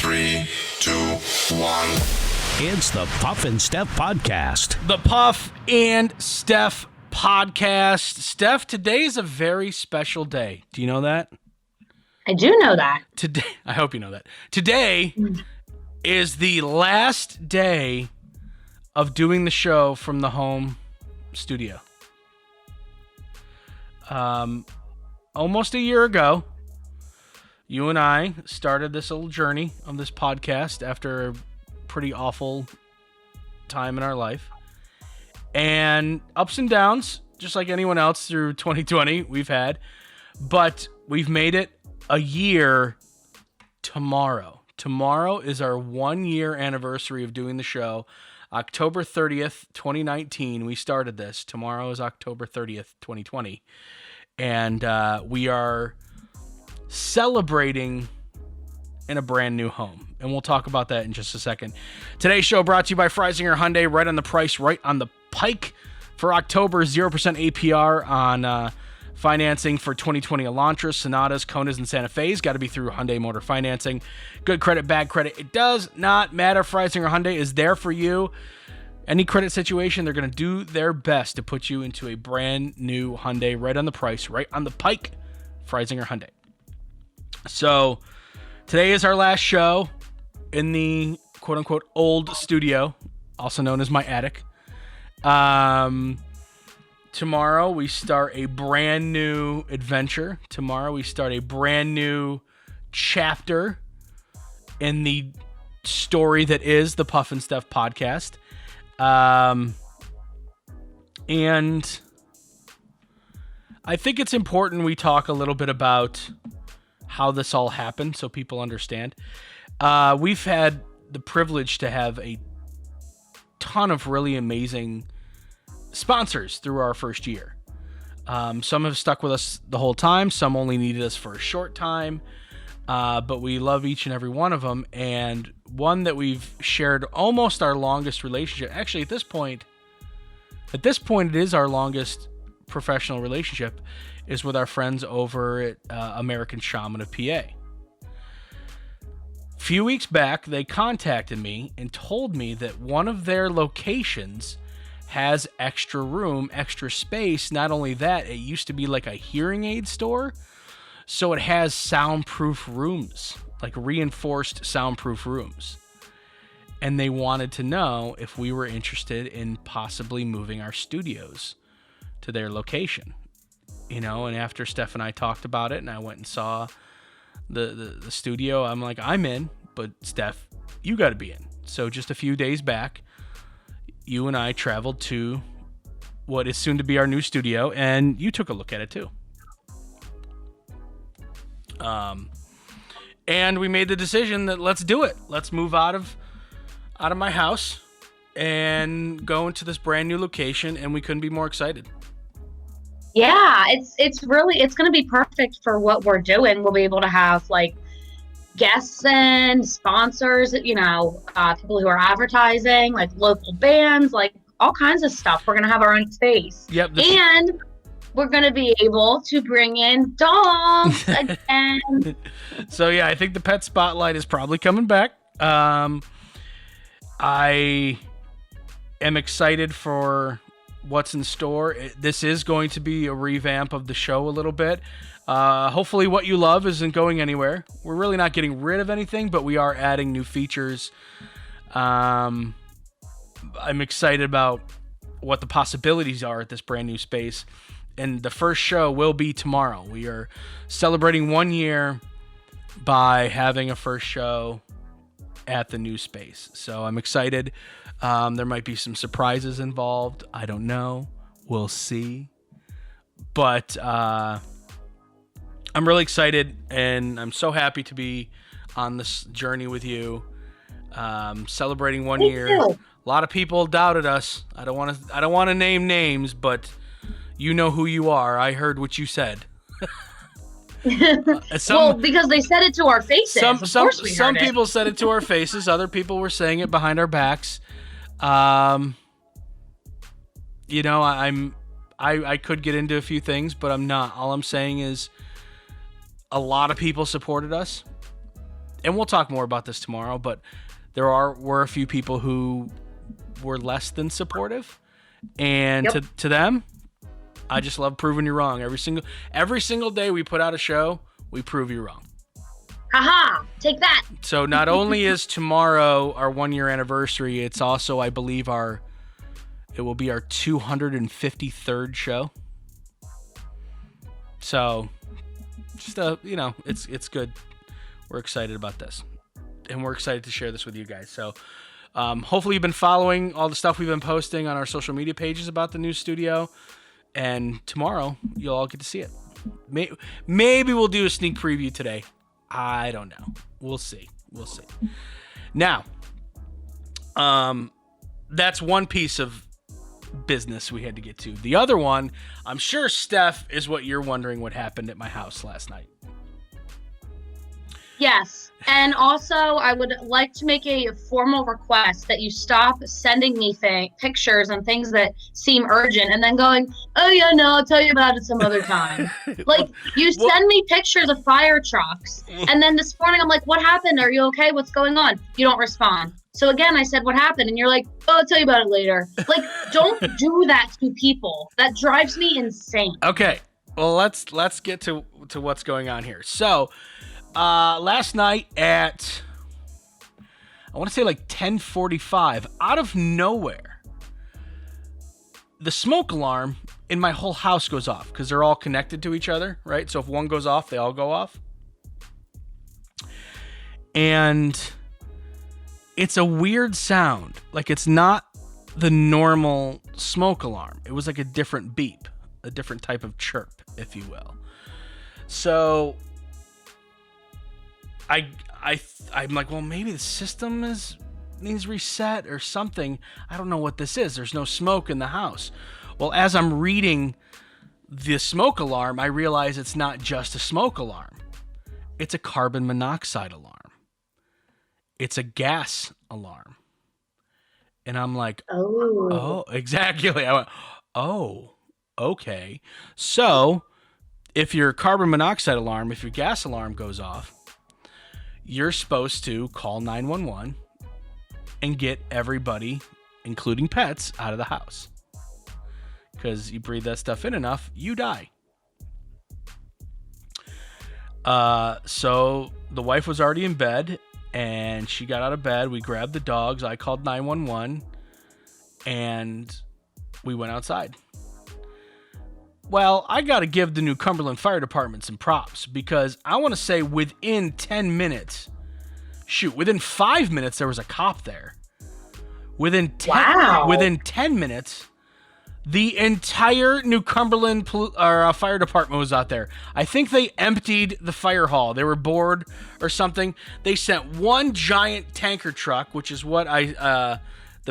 3, 2, 1. It's the Puff and Steph podcast. The Puff and Steph podcast. Steph, today is a very special day. Do you know that? I do know that. Today, I hope you know that. Today is the last day of doing the show from the home studio. Almost a year ago, you and I started this little journey of this podcast after a pretty awful time in our life. And ups and downs, just like anyone else through 2020 we've had. But we've made it a year tomorrow. Tomorrow is our 1 year anniversary of doing the show. October 30th, 2019, we started this. Tomorrow is October 30th, 2020. And we are celebrating in a brand new home. And we'll talk about that in just a second. Today's show brought to you by Freisinger Hyundai. Right on the price, right on the pike. For October, 0% APR on financing for 2020 Elantras, Sonatas, Konas, and Santa Fe's. Got to be through Hyundai Motor Financing. Good credit, bad credit. It does not matter. Freisinger Hyundai is there for you. Any credit situation, they're going to do their best to put you into a brand new Hyundai, right on the price, right on the pike. Freisinger Hyundai. So today is our last show in the quote-unquote old studio, also known as my attic. Tomorrow we start a brand new adventure. Tomorrow we start a brand new chapter in the story that is the Puff and Steph podcast. And I think it's important we talk a little bit about how this all happened so people understand. We've had the privilege to have a ton of really amazing sponsors through our first year. Some have stuck with us the whole time. Some only needed us for a short time. But we love each and every one of them. And one that we've shared almost our longest relationship. Actually, at this point, it is our longest professional relationship, is with our friends over at American Shaman of PA. A few weeks back, they contacted me and told me that one of their locations has extra room, extra space. Not only that, it used to be like a hearing aid store. So it has soundproof rooms, like reinforced soundproof rooms. And they wanted to know if we were interested in possibly moving our studios to their location. You know, and after Steph and I talked about it and I went and saw the studio, I'm like, I'm in, but Steph, you got to be in. So just a few days back, you and I traveled to what is soon to be our new studio, and you took a look at it too. And we made the decision that let's do it. Let's move out of my house and go into this brand new location, and we couldn't be more excited. Yeah, it's going to be perfect for what we're doing. We'll be able to have like guests and sponsors, you know, people who are advertising, like local bands, like all kinds of stuff. We're going to have our own space. Yep. And we're going to be able to bring in dogs again. So, yeah, I think the pet spotlight is probably coming back. I am excited for what's in store. This is going to be a revamp of the show a little bit. Hopefully what you love isn't going anywhere. We're really not getting rid of anything, but we are adding new features. I'm excited about what the possibilities are at this brand new space. And the first show will be tomorrow. We are celebrating 1 year by having a first show at the new space. So I'm excited. There might be some surprises involved. I don't know. We'll see. But I'm really excited, and I'm so happy to be on this journey with you. Celebrating 1 year. A lot of people doubted us. I don't want to name names, but you know who you are. I heard what you said. Well, because they said it to our faces. Some people said it to our faces. Other people were saying it behind our backs. You know, I could get into a few things, but I'm not. All I'm saying is a lot of people supported us, and we'll talk more about this tomorrow, but were a few people who were less than supportive, and to them, I just love proving you wrong. Every single day we put out a show, we prove you wrong. Haha, take that. So not only is tomorrow our 1-year anniversary, it's also, I believe, it will be our 253rd show. So just it's good. We're excited about this, and we're excited to share this with you guys. So hopefully you've been following all the stuff we've been posting on our social media pages about the new studio, and tomorrow you'll all get to see it. Maybe we'll do a sneak preview today. I don't know. We'll see. Now, that's one piece of business we had to get to. The other one, I'm sure, Steph, is what you're wondering what happened at my house last night. Yes. And also, I would like to make a formal request that you stop sending me pictures and things that seem urgent and then going, oh, yeah, no, I'll tell you about it some other time. Like, you send me pictures of fire trucks, and then this morning I'm like, what happened? Are you okay? What's going on? You don't respond. So again, I said, what happened? And you're like, oh, I'll tell you about it later. Like, don't do that to people. That drives me insane. Okay. Well, let's get to what's going on here. So, last night at, I want to say like 10:45, out of nowhere, the smoke alarm in my whole house goes off because they're all connected to each other, right? So if one goes off, they all go off. And it's a weird sound. Like, it's not the normal smoke alarm. It was like a different beep, a different type of chirp, if you will. So I'm like, well, maybe the system needs reset or something. I don't know what this is. There's no smoke in the house. Well, as I'm reading the smoke alarm, I realize it's not just a smoke alarm. It's a carbon monoxide alarm. It's a gas alarm. And I'm like, oh, exactly. I went, oh, okay. So if your carbon monoxide alarm, if your gas alarm goes off, you're supposed to call 911 and get everybody, including pets, out of the house. Because you breathe that stuff in enough, you die. So the wife was already in bed, and she got out of bed. We grabbed the dogs. I called 911, and we went outside. Well, I got to give the New Cumberland Fire Department some props, because I want to say within 10 minutes, within 5 minutes, there was a cop there. Within 10 minutes, the entire New Cumberland Fire Department was out there. I think they emptied the fire hall. They were bored or something. They sent one giant tanker truck, which is what the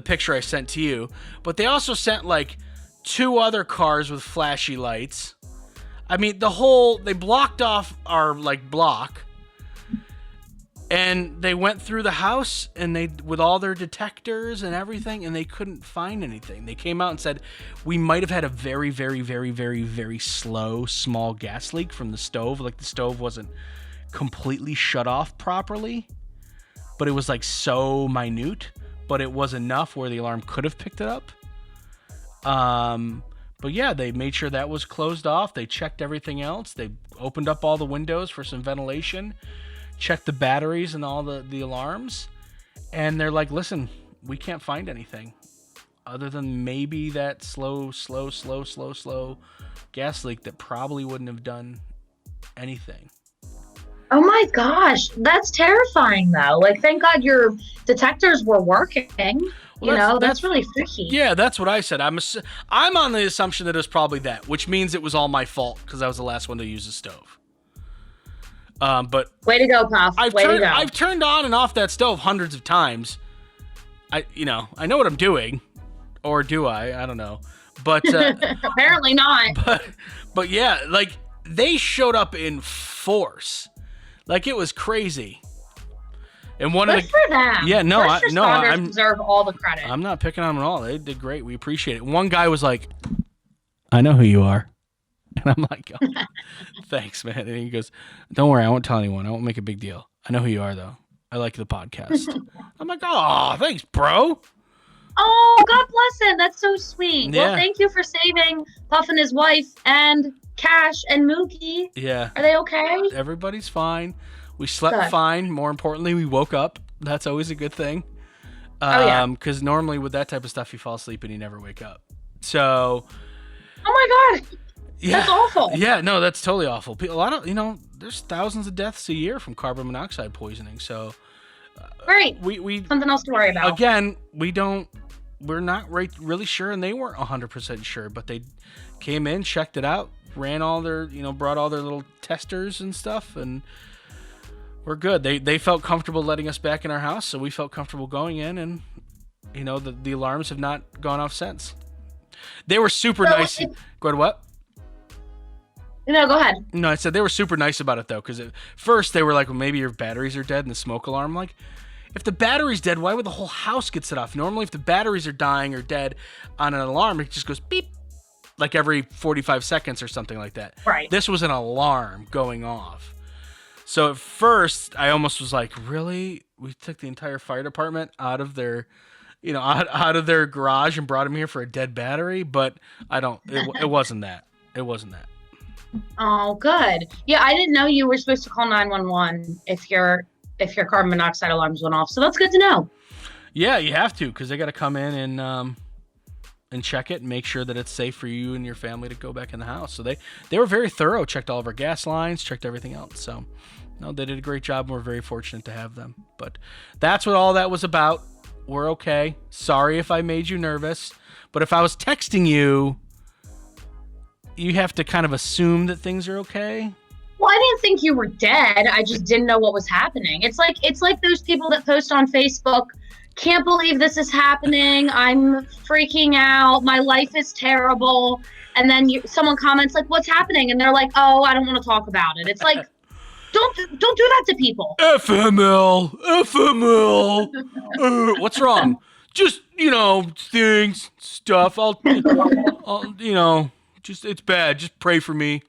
picture I sent to you. But they also sent like 2 other cars with flashy lights. I mean, they blocked off our block, and they went through the house with all their detectors and everything, and they couldn't find anything. They came out and said, we might have had a very, very, very, very, very slow, small gas leak from the stove. Like, the stove wasn't completely shut off properly, but it was so minute, but it was enough where the alarm could have picked it up. But yeah, they made sure that was closed off. They checked everything else. They opened up all the windows for some ventilation, checked the batteries and all the alarms. And they're like, listen, we can't find anything other than maybe that slow gas leak that probably wouldn't have done anything. Oh my gosh, that's terrifying though. Thank God your detectors were working. Well, that's really freaky. Yeah, that's what I said. I'm on the assumption that it was probably that, which means it was all my fault because I was the last one to use the stove. But way to go, Puff. I've turned on and off that stove hundreds of times. I know what I'm doing, or do I? I don't know. But apparently not. But yeah, they showed up in force. It was crazy. And one Good of the for them. Yeah, no, I deserve all the credit. I'm not picking on them at all. They did great. We appreciate it. One guy was like, I know who you are. And I'm like, oh, thanks, man. And he goes, don't worry, I won't tell anyone. I won't make a big deal. I know who you are, though. I like the podcast. I'm like, oh, thanks, bro. Oh, God bless him. That's so sweet. Yeah. Well, thank you for saving Puff and his wife and Cash and Mookie. Yeah. Are they okay? Everybody's fine. We slept Good. fine. More importantly, we woke up. That's always a good thing. Yeah. Because normally with that type of stuff, you fall asleep and you never wake up. So. Oh, my God. Yeah. That's awful. Yeah, no, that's totally awful. A lot of, there's thousands of deaths a year from carbon monoxide poisoning. So. Great. We Something else to worry about. Again, we're not really sure, and they weren't 100% sure, but they came in, checked it out, ran all their, brought all their little testers and stuff, and we're good. They felt comfortable letting us back in our house, so we felt comfortable going in, and, the alarms have not gone off since. They were super nice. Go ahead, what? No, go ahead. No, I said they were super nice about it, though, because at first they were like, well, maybe your batteries are dead and the smoke alarm. I'm like, if the battery's dead, why would the whole house get set off? Normally, if the batteries are dying or dead on an alarm, it just goes beep, like every 45 seconds or something like that. Right. This was an alarm going off. So at first, I almost was like, really? We took the entire fire department out of their, out of their garage and brought them here for a dead battery? But it wasn't that. It wasn't that. Oh, good. Yeah, I didn't know you were supposed to call 911 if your carbon monoxide alarms went off. So that's good to know. Yeah, you have to, because they got to come in and check it and make sure that it's safe for you and your family to go back in the house. So they were very thorough, checked all of our gas lines, checked everything else. So, no, they did a great job, and we're very fortunate to have them. But that's what all that was about. We're okay. Sorry if I made you nervous, but if I was texting you, you have to kind of assume that things are okay. Well, I didn't think you were dead. I just didn't know what was happening. It's like those people that post on Facebook, can't believe this is happening. I'm freaking out. My life is terrible. And then someone comments like, what's happening? And they're like, oh, I don't want to talk about it. It's like, don't do that to people. FML. What's wrong? Just, things, stuff. I'll just, it's bad. Just pray for me.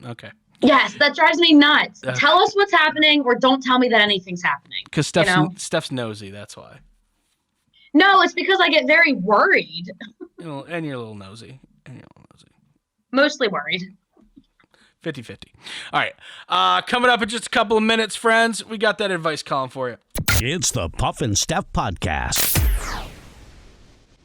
Okay. Yes, that drives me nuts. Tell us what's happening, or don't tell me that anything's happening. Because Steph's nosy, that's why. No, it's because I get very worried. And you're a little nosy. Mostly worried. 50-50. All right. Coming up in just a couple of minutes, friends, we got that advice column for you. It's the Puff and Steph Podcast.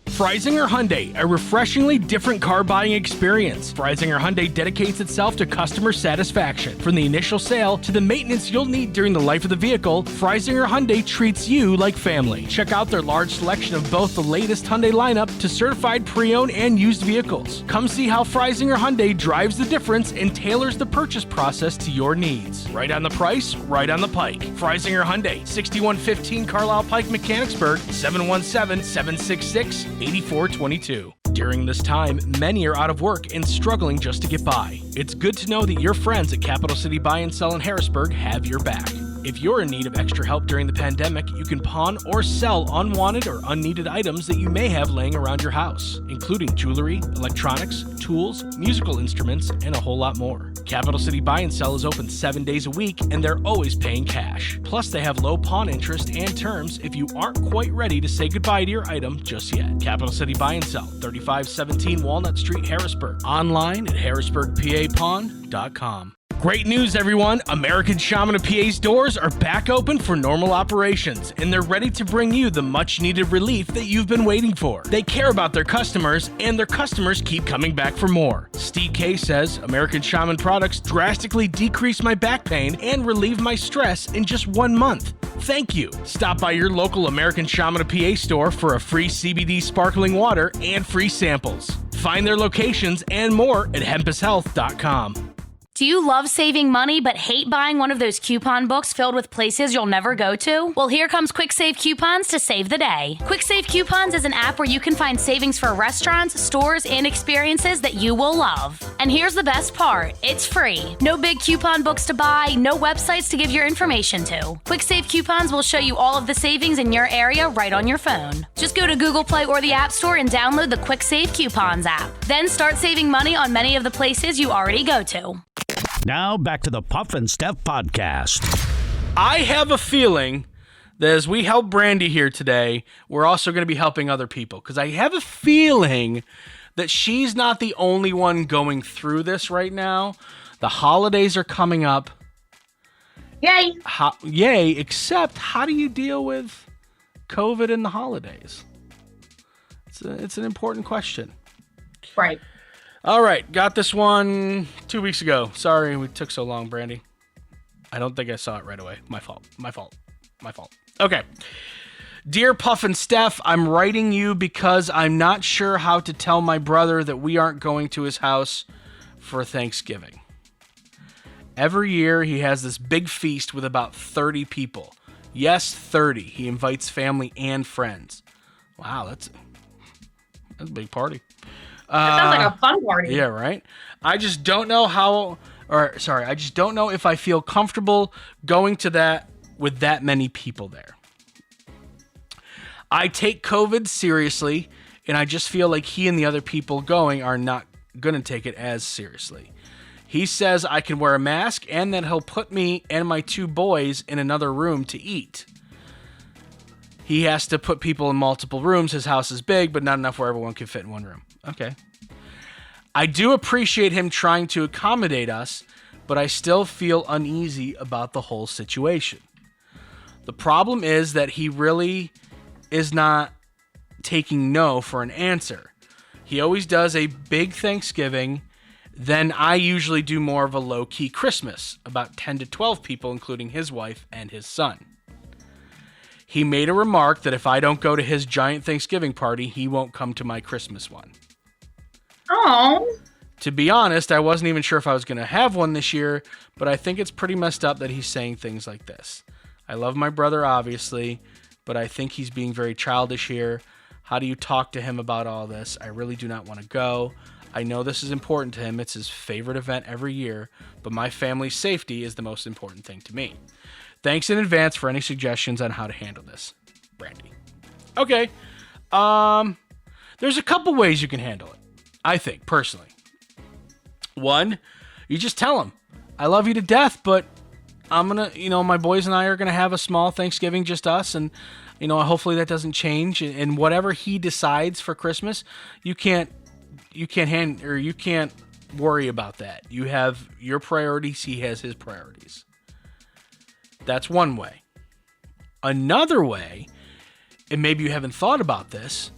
Freisinger Hyundai, a refreshingly different car buying experience. Freisinger Hyundai dedicates itself to customer satisfaction. From the initial sale to the maintenance you'll need during the life of the vehicle, Freisinger Hyundai treats you like family. Check out their large selection of both the latest Hyundai lineup to certified pre-owned and used vehicles. Come see how Freisinger Hyundai drives the difference and tailors the purchase process to your needs. Right on the price, right on the pike. Freisinger Hyundai, 6115 Carlisle Pike, Mechanicsburg, 717-766-8422. During this time, many are out of work and struggling just to get by. It's good to know that your friends at Capital City Buy and Sell in Harrisburg have your back. If you're in need of extra help during the pandemic, you can pawn or sell unwanted or unneeded items that you may have laying around your house, including jewelry, electronics, tools, musical instruments, and a whole lot more. Capital City Buy and Sell is open 7 days a week, and they're always paying cash. Plus, they have low pawn interest and terms if you aren't quite ready to say goodbye to your item just yet. Capital City Buy and Sell, 3517 Walnut Street, Harrisburg. Online at harrisburgpapawn.com. Great news, everyone! American Shaman of PA's doors are back open for normal operations, and they're ready to bring you the much-needed relief that you've been waiting for. They care about their customers, and their customers keep coming back for more. Steve K says, American Shaman products drastically decrease my back pain and relieve my stress in just 1 month. Thank you! Stop by your local American Shaman of PA store for a free CBD sparkling water and free samples. Find their locations and more at hempushealth.com. Do you love saving money but hate buying one of those coupon books filled with places you'll never go to? Well, here comes Quick Save Coupons to save the day. Quick Save Coupons is an app where you can find savings for restaurants, stores, and experiences that you will love. And here's the best part. It's free. No big coupon books to buy, no websites to give your information to. Quick Save Coupons will show you all of the savings in your area right on your phone. Just go to Google Play or the App Store and download the Quick Save Coupons app. Then start saving money on many of the places you already go to. Now back to the Puff and Steph Podcast. I have a feeling that as we help Brandy here today, we're also going to be helping other people. Because I have a feeling that she's not the only one going through this right now. The holidays are coming up. Yay! Yay, except how do you deal with COVID in the holidays? It's an important question. Right. All right, got this one 2 weeks ago. Sorry we took so long, Brandy. I don't think I saw it right away. My fault. Okay. Dear Puff and Steph, I'm writing you because I'm not sure how to tell my brother that we aren't going to his house for Thanksgiving. Every year he has this big feast with about 30 people. Yes, 30. He invites family and friends. Wow, that's a big party. That sounds like a fun party. Yeah, right? I just don't know I just don't know if I feel comfortable going to that with that many people there. I take COVID seriously, and I just feel like he and the other people going are not going to take it as seriously. He says I can wear a mask, and then he'll put me and my 2 boys in another room to eat. He has to put people in multiple rooms. His house is big, but not enough where everyone can fit in one room. Okay. I do appreciate him trying to accommodate us, but I still feel uneasy about the whole situation. The problem is that he really is not taking no for an answer. He always does a big Thanksgiving, then I usually do more of a low-key Christmas, about 10 to 12 people, including his wife and his son. He made a remark that if I don't go to his giant Thanksgiving party, he won't come to my Christmas one. Oh. To be honest, I wasn't even sure if I was going to have one this year, but I think it's pretty messed up that he's saying things like this. I love my brother, obviously, but I think he's being very childish here. How do you talk to him about all this? I really do not want to go. I know this is important to him. It's his favorite event every year, but my family's safety is the most important thing to me. Thanks in advance for any suggestions on how to handle this. Brandy. Okay. There's a couple ways you can handle it, I think, personally. One, you just tell him, I love you to death, but I'm going to, my boys and I are going to have a small Thanksgiving, just us. And, hopefully that doesn't change. And whatever he decides for Christmas, you can't worry about that. You have your priorities. He has his priorities. That's one way. Another way, and maybe you haven't thought about this,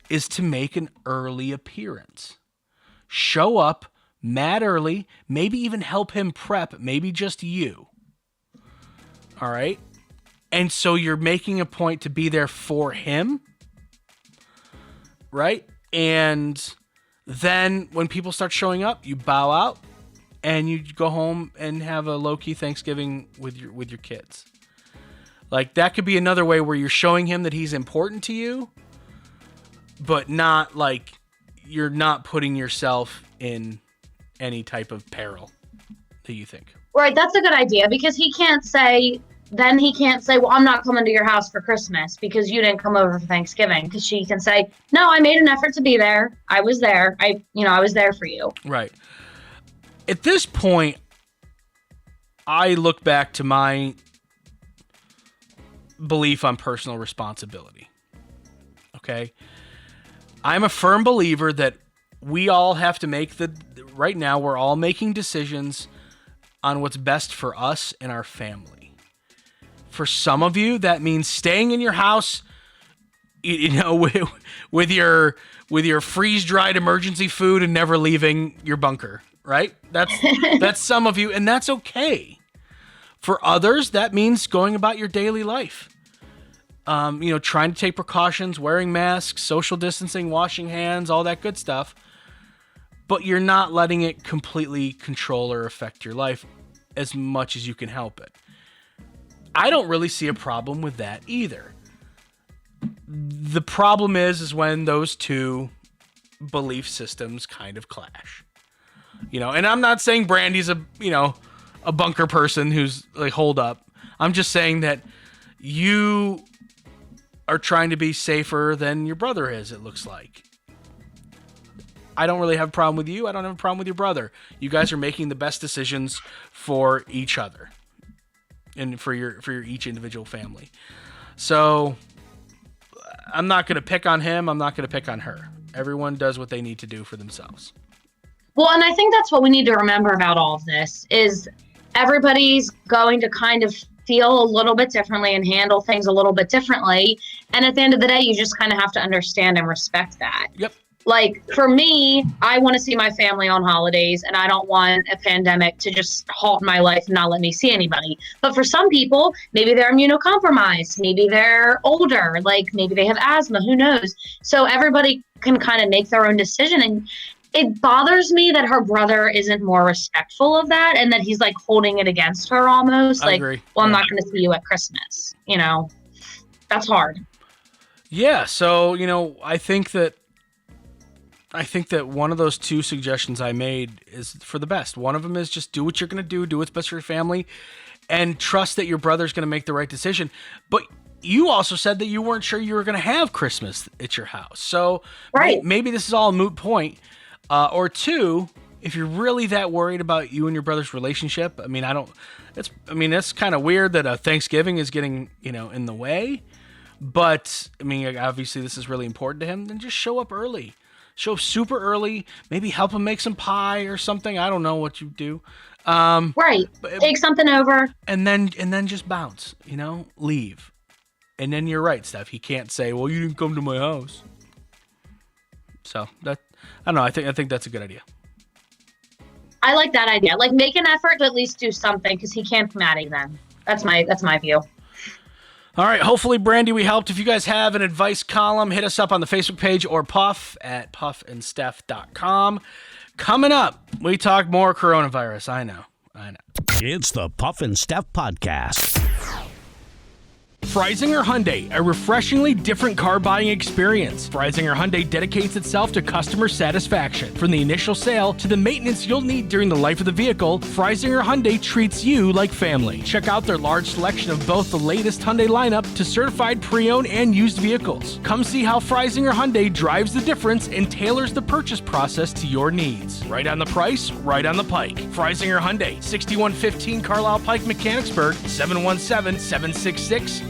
is to make an early appearance. Show up mad early, maybe even help him prep, maybe just you. All right? And so you're making a point to be there for him, right? And then when people start showing up, you bow out and you go home and have a low-key Thanksgiving with your kids. Like, that could be another way where you're showing him that he's important to you, but not like you're not putting yourself in any type of peril that you think. Right, that's a good idea, because he can't say, well, I'm not coming to your house for Christmas because you didn't come over for Thanksgiving. Because she can say, no, I made an effort to be there. I was there. I was there for you. Right. At this point, I look back to my belief on personal responsibility. Okay? I'm a firm believer that we all have to right now, we're all making decisions on what's best for us and our family. For some of you, that means staying in your house, with your freeze-dried emergency food and never leaving your bunker, right? That's some of you, and that's okay. For others, that means going about your daily life. Trying to take precautions, wearing masks, social distancing, washing hands, all that good stuff. But you're not letting it completely control or affect your life as much as you can help it. I don't really see a problem with that either. The problem is when those two belief systems kind of clash. And I'm not saying Brandy's a bunker person who's like, hold up. I'm just saying that you are trying to be safer than your brother is, it looks like. I don't really have a problem with you. I don't have a problem with your brother. You guys are making the best decisions for each other and for your each individual family. So I'm not going to pick on him. I'm not going to pick on her. Everyone does what they need to do for themselves. Well, and I think that's what we need to remember about all of this is everybody's going to kind of feel a little bit differently and handle things a little bit differently. And at the end of the day, you just kind of have to understand and respect that. Yep. Like for me, I want to see my family on holidays and I don't want a pandemic to just halt my life and not let me see anybody. But for some people, maybe they're immunocompromised, maybe they're older, like maybe they have asthma, who knows? So everybody can kind of make their own decision. And it bothers me that her brother isn't more respectful of that and that he's like holding it against her almost. I like, agree. well, I'm not going to see you at Christmas. You know, that's hard. Yeah. So, I think that one of those two suggestions I made is for the best. One of them is just do what you're going to do what's best for your family, and trust that your brother's going to make the right decision. But you also said that you weren't sure you were going to have Christmas at your house. So Right. maybe this is all a moot point. Or two, if you're really that worried about you and your brother's relationship, it's kind of weird that Thanksgiving is getting, in the way. But, obviously this is really important to him. Then just show up early. Show up super early. Maybe help him make some pie or something. I don't know what you do. Right. Take something over. And then just bounce, leave. And then you're right, Steph. He can't say, well, you didn't come to my house. So I don't know. I think that's a good idea. I like that idea. Like make an effort to at least do something because he can't come at you then. That's my view. All right. Hopefully, Brandy, we helped. If you guys have an advice column, hit us up on the Facebook page or Puff at puffandsteph.com. Coming up, we talk more coronavirus. I know. It's the Puff and Steph Podcast. Freisinger Hyundai, a refreshingly different car buying experience. Freisinger Hyundai dedicates itself to customer satisfaction. From the initial sale to the maintenance you'll need during the life of the vehicle, Freisinger Hyundai treats you like family. Check out their large selection of both the latest Hyundai lineup to certified pre-owned and used vehicles. Come see how Freisinger Hyundai drives the difference and tailors the purchase process to your needs. Right on the price, right on the pike. Freisinger Hyundai, 6115 Carlisle Pike, Mechanicsburg, 717-766-8422.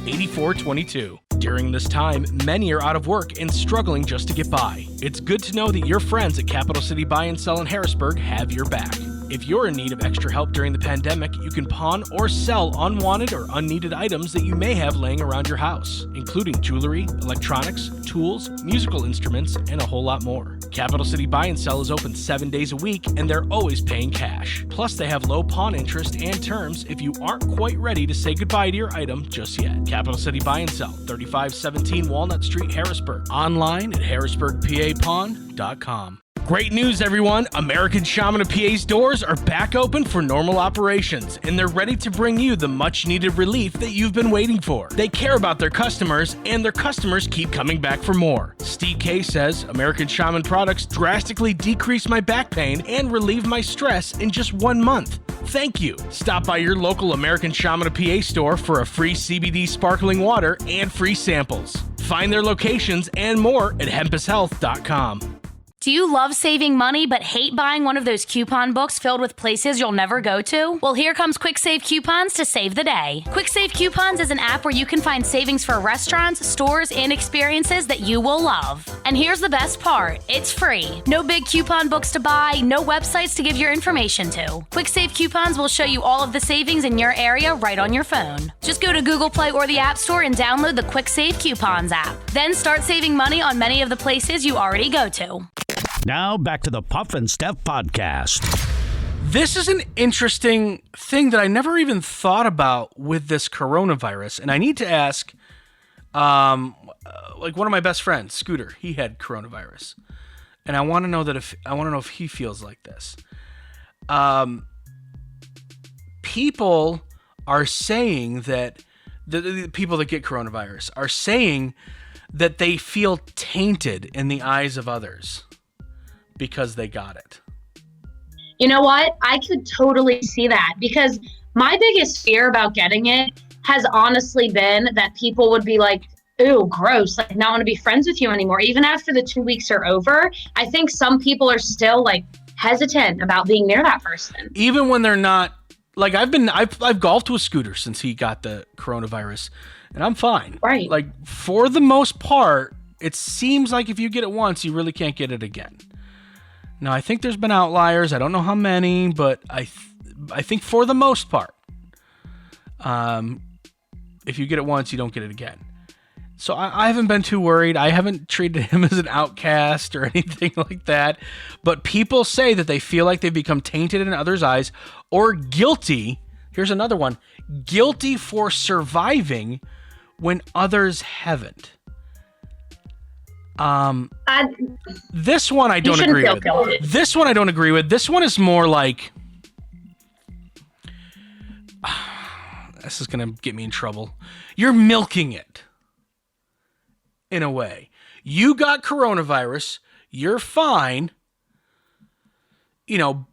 During this time, many are out of work and struggling just to get by. It's good to know that your friends at Capital City Buy and Sell in Harrisburg have your back. If you're in need of extra help during the pandemic, you can pawn or sell unwanted or unneeded items that you may have laying around your house, including jewelry, electronics, tools, musical instruments, and a whole lot more. Capital City Buy and Sell is open 7 days a week, and they're always paying cash. Plus, they have low pawn interest and terms if you aren't quite ready to say goodbye to your item just yet. Capital City Buy and Sell, 3517 Walnut Street, Harrisburg. Online at harrisburgpapawn.com. Great news, everyone! American Shaman of PA's doors are back open for normal operations, and they're ready to bring you the much-needed relief that you've been waiting for. They care about their customers, and their customers keep coming back for more. Steve K says, American Shaman products drastically decrease my back pain and relieve my stress in just 1 month. Thank you. Stop by your local American Shaman of PA store for a free CBD sparkling water and free samples. Find their locations and more at hempushealth.com. Do you love saving money but hate buying one of those coupon books filled with places you'll never go to? Well, here comes Quick Save Coupons to save the day. Quick Save Coupons is an app where you can find savings for restaurants, stores, and experiences that you will love. And here's the best part. It's free. No big coupon books to buy, no websites to give your information to. Quick Save Coupons will show you all of the savings in your area right on your phone. Just go to Google Play or the App Store and download the Quick Save Coupons app. Then start saving money on many of the places you already go to. Now back to the Puff and Steph Podcast. This is an interesting thing that I never even thought about with this coronavirus, and I need to ask, one of my best friends, Scooter, he had coronavirus, and I want to know if he feels like this. People are saying that the people that get coronavirus are saying that they feel tainted in the eyes of others because they got it. You know what? I could totally see that because my biggest fear about getting it has honestly been that people would be like, ooh, gross, like not want to be friends with you anymore. Even after the 2 weeks are over, I think some people are still like hesitant about being near that person. Even when they're not, like I've golfed with Scooter since he got the coronavirus. and I'm fine. Right. Like, for the most part, it seems like if you get it once, you really can't get it again. Now, I think there's been outliers. I don't know how many, but I think for the most part, if you get it once, you don't get it again. So I haven't been too worried. I haven't treated him as an outcast or anything like that. But people say that they feel like they've become tainted in others' eyes or guilty. Here's another one. Guilty for surviving when others haven't. This one I don't agree with. Guilty. This one I don't agree with. This one is more like... This is going to get me in trouble. You're milking it. In a way. You got coronavirus. You're fine. You know,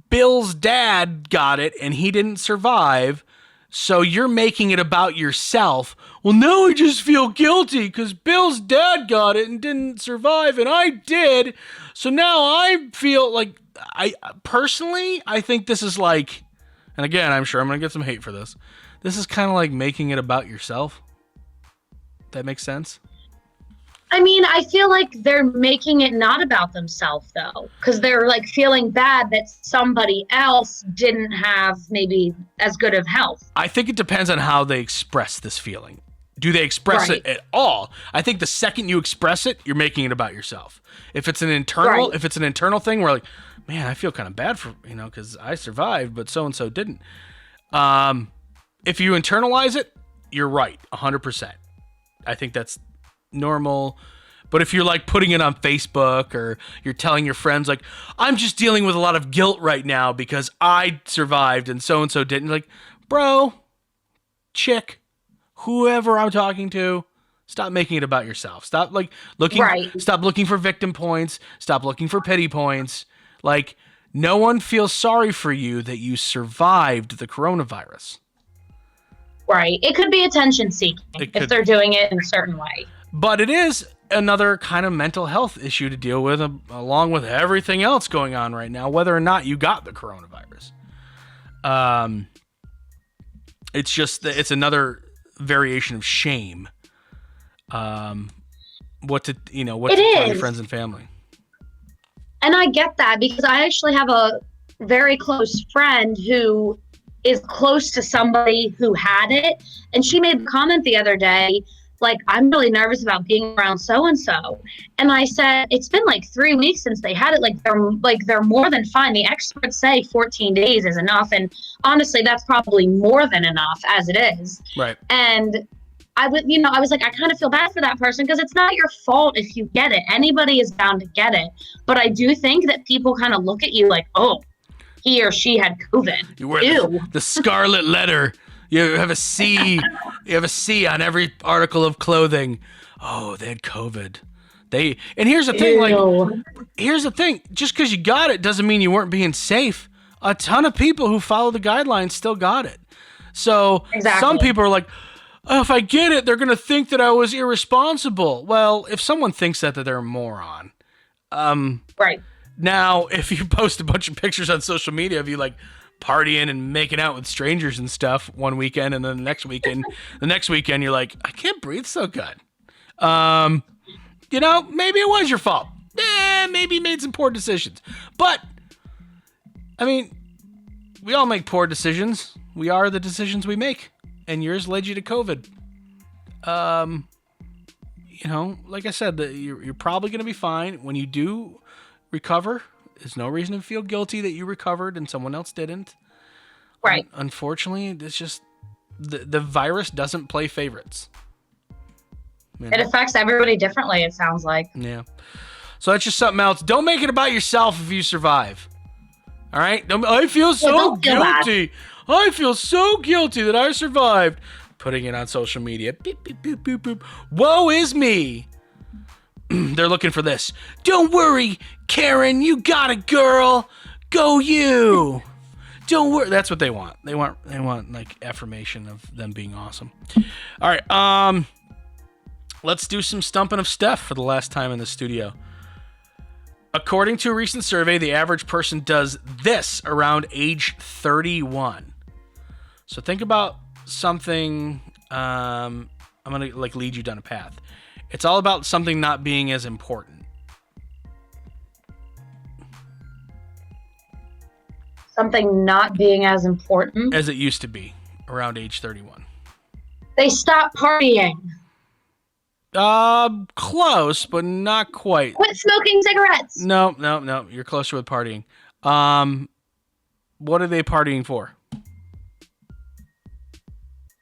Bill's dad got it and he didn't survive. So you're making it about yourself. Well, now I just feel guilty because Bill's dad got it and didn't survive and I did. So now I feel like, I think this is like, and again, I'm sure I'm going to get some hate for this. This is kind of like making it about yourself. That makes sense? I mean, I feel like they're making it not about themselves, though, because they're like feeling bad that somebody else didn't have maybe as good of health. I think it depends on how they express this feeling. Do they express it at all? I think the second you express it, you're making it about yourself. If it's an internal thing where like, man, I feel kind of bad for, because I survived, but so-and-so didn't. If you internalize it, you're right, 100%. I think that's normal. But if you're like putting it on Facebook or you're telling your friends like, I'm just dealing with a lot of guilt right now because I survived and so didn't, like, bro, chick, whoever I'm talking to, stop making it about yourself. Stop like looking stop looking for victim points, stop looking for pity points. Like, no one feels sorry for you that you survived the coronavirus. Right. It could be attention seeking if they're doing it in a certain way. But it is another kind of mental health issue to deal with, along with everything else going on right now, whether or not you got the coronavirus. It's just that it's another variation of shame. What to tell your friends and family. And I get that because I actually have a very close friend who is close to somebody who had it. And she made the comment the other day, like, I'm really nervous about being around so-and-so. And I said, it's been like 3 weeks since they had it. They're more than fine. The experts say 14 days is enough. And honestly, that's probably more than enough as it is. Right. And I was like, I kind of feel bad for that person because it's not your fault if you get it. Anybody is bound to get it. But I do think that people kind of look at you like, oh, he or she had COVID. You wear the scarlet letter. You have a C. You have a C on every article of clothing. Oh, they had COVID. And here's the thing. Here's the thing. Just because you got it doesn't mean you weren't being safe. A ton of people who follow the guidelines still got it. So Some people are like, oh, if I get it, they're going to think that I was irresponsible. Well, if someone thinks that they're a moron. Right. Now, if you post a bunch of pictures on social media of you like partying and making out with strangers and stuff one weekend, and then the next weekend you're like, I can't breathe so good. Maybe it was your fault. Maybe you made some poor decisions. But, I mean, we all make poor decisions. We are the decisions we make. And yours led you to COVID. Like I said, you're probably going to be fine. When you do recover, there's no reason to feel guilty that you recovered and someone else didn't. Right. Unfortunately, it's just the virus doesn't play favorites. It affects everybody differently, it sounds like. Yeah. So that's just something else. Don't make it about yourself if you survive. All right? I feel so guilty. I feel so guilty that I survived. Putting it on social media. Beep, beep, beep, beep, beep. Woe is me. They're looking for this. Don't worry, Karen. You got it, girl. Go you. Don't worry. That's what they want. They want like affirmation of them being awesome. All right. Let's do some stumping of Steph for the last time in the studio. According to a recent survey, the average person does this around age 31. So think about something I'm gonna like lead you down a path. It's all about something not being as important. Something not being as important as it used to be around age 31. They stopped partying. Close, but not quite. Quit smoking cigarettes. No. You're closer with partying. What are they partying for?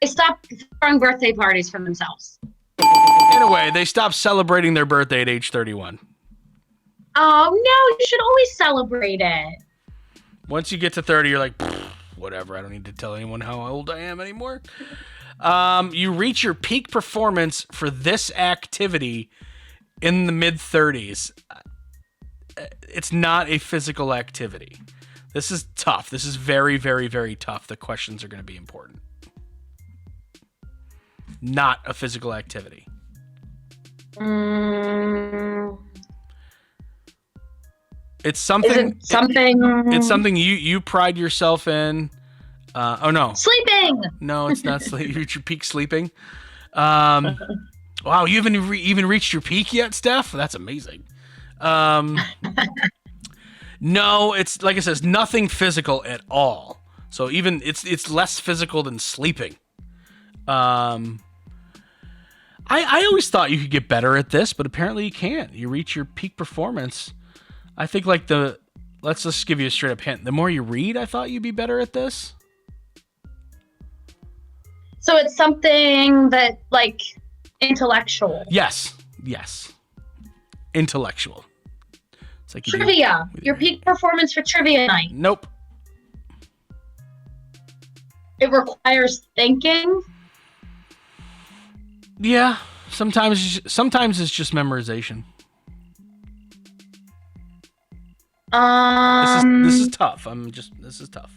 They stopped throwing birthday parties for themselves. In a way, they stopped celebrating their birthday at age 31. Oh, no, you should always celebrate it. Once you get to 30, you're like, whatever. I don't need to tell anyone how old I am anymore. You reach your peak performance for this activity in the mid-30s. It's not a physical activity. This is tough. This is very, very, very tough. The questions are going to be important. Not a physical activity. It's something. Is it something? It's something you pride yourself in. Oh no. Sleeping. No, it's not sleep. You reach your peak sleeping. Wow, you haven't even reached your peak yet, Steph? That's amazing. No, it's like I said, it's nothing physical at all. So even it's less physical than sleeping. I always thought you could get better at this, but apparently you can't. You reach your peak performance. I think let's just give you a straight up hint. The more you read, I thought you'd be better at this. So it's something that, like, intellectual. Yes. Intellectual. It's like Trivia. Your peak performance for trivia night. Nope. It requires thinking. Yeah. Sometimes it's just memorization. This is tough. This is tough.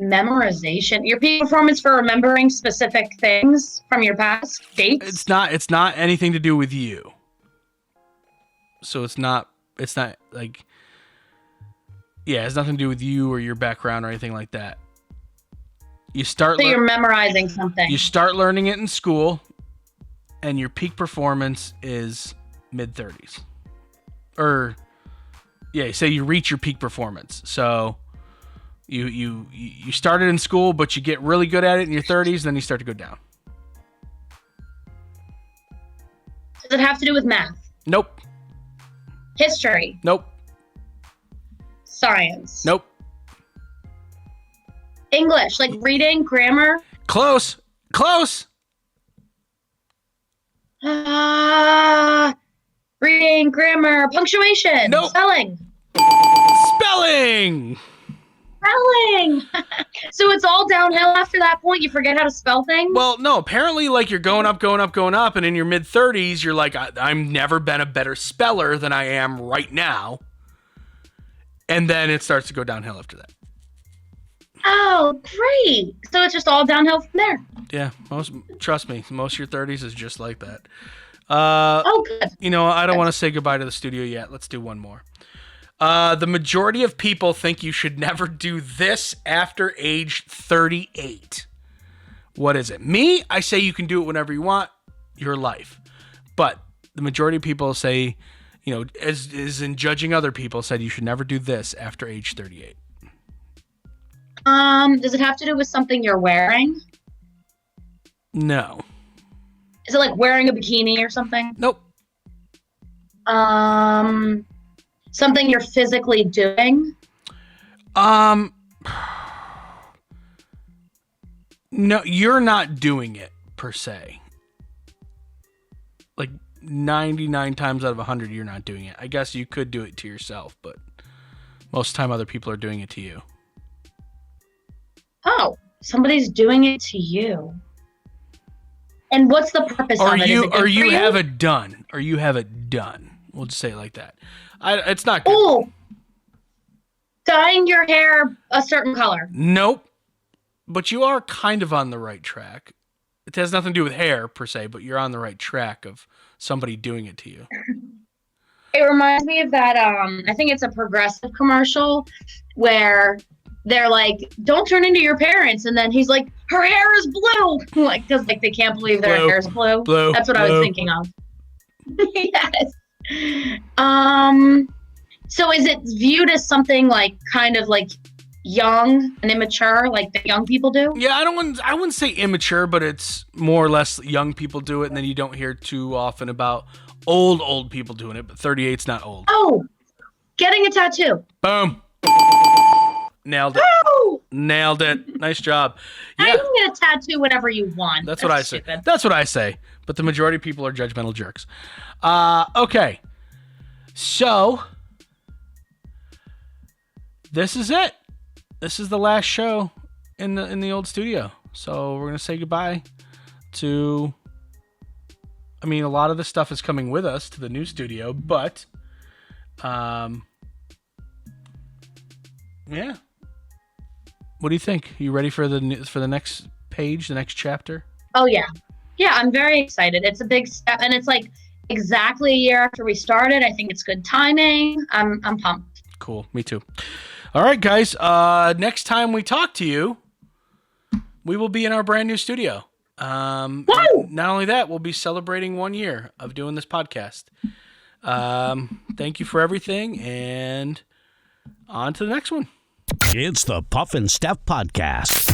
Memorization. Your peak performance for remembering specific things from your past dates. It's not anything to do with you. So it's not like, yeah, it has nothing to do with you or your background or anything like that. So you're memorizing something. You start learning it in school, and your peak performance is mid-30s. Or, yeah, say you reach your peak performance. So you started in school, but you get really good at it in your 30s, then you start to go down. Does it have to do with math? Nope. History? Nope. Science? Nope. English, like reading, grammar? Close. Reading, grammar, punctuation, Nope. Spelling. So it's all downhill after that point. You forget how to spell things? Well, no, apparently like you're going up, and in your mid-30s, you're like, I've never been a better speller than I am right now. And then it starts to go downhill after that. Oh, great. So it's just all downhill from there. Yeah, trust me, most of your 30s is just like that. Oh, good. You know, I don't want to say goodbye to the studio yet. Let's do one more. The majority of people think you should never do this after age 38. What is it? Me, I say you can do it whenever you want, your life. But the majority of people say, you know, as in judging other people, said you should never do this after age 38. Does it have to do with something you're wearing? No. Is it like wearing a bikini or something? Nope. Something you're physically doing? No, you're not doing it per se. Like 99 times out of 100, you're not doing it. I guess you could do it to yourself, but most of the time other people are doing it to you. Oh, somebody's doing it to you. And what's the purpose of it? Or you have it done. Or you have it done. We'll just say it like that. It's not good. Oh, dyeing your hair a certain color. Nope. But you are kind of on the right track. It has nothing to do with hair per se, but you're on the right track of somebody doing it to you. It reminds me of that, I think it's a Progressive commercial where they're like, don't turn into your parents. And then he's like, her hair is blue. Like, because like they can't believe their hair is blue. That's what I was thinking of. Yes. So is it viewed as something like kind of like young and immature, like the young people do? Yeah, I wouldn't say immature, but it's more or less young people do it, and then you don't hear too often about old people doing it. But 38's not old. Oh, getting a tattoo. Boom. Nailed it. Oh! Nailed it. Nice job. Now Yeah. you can get a tattoo whenever you want. That's what I say. stupid. That's what I say. But the majority of people are judgmental jerks. Okay. So this is it. This is the last show in the old studio. So we're gonna say goodbye to. I mean, a lot of the stuff is coming with us to the new studio, but yeah. What do you think? Are you ready for the next page, the next chapter? Oh yeah. Yeah, I'm very excited. It's a big step, and it's like exactly a year after we started. I think it's good timing. I'm pumped. Cool. Me too. All right, guys. Next time we talk to you, we will be in our brand new studio. Not only that, we'll be celebrating 1 year of doing this podcast. Thank you for everything, and on to the next one. It's the Puff and Steph Podcast.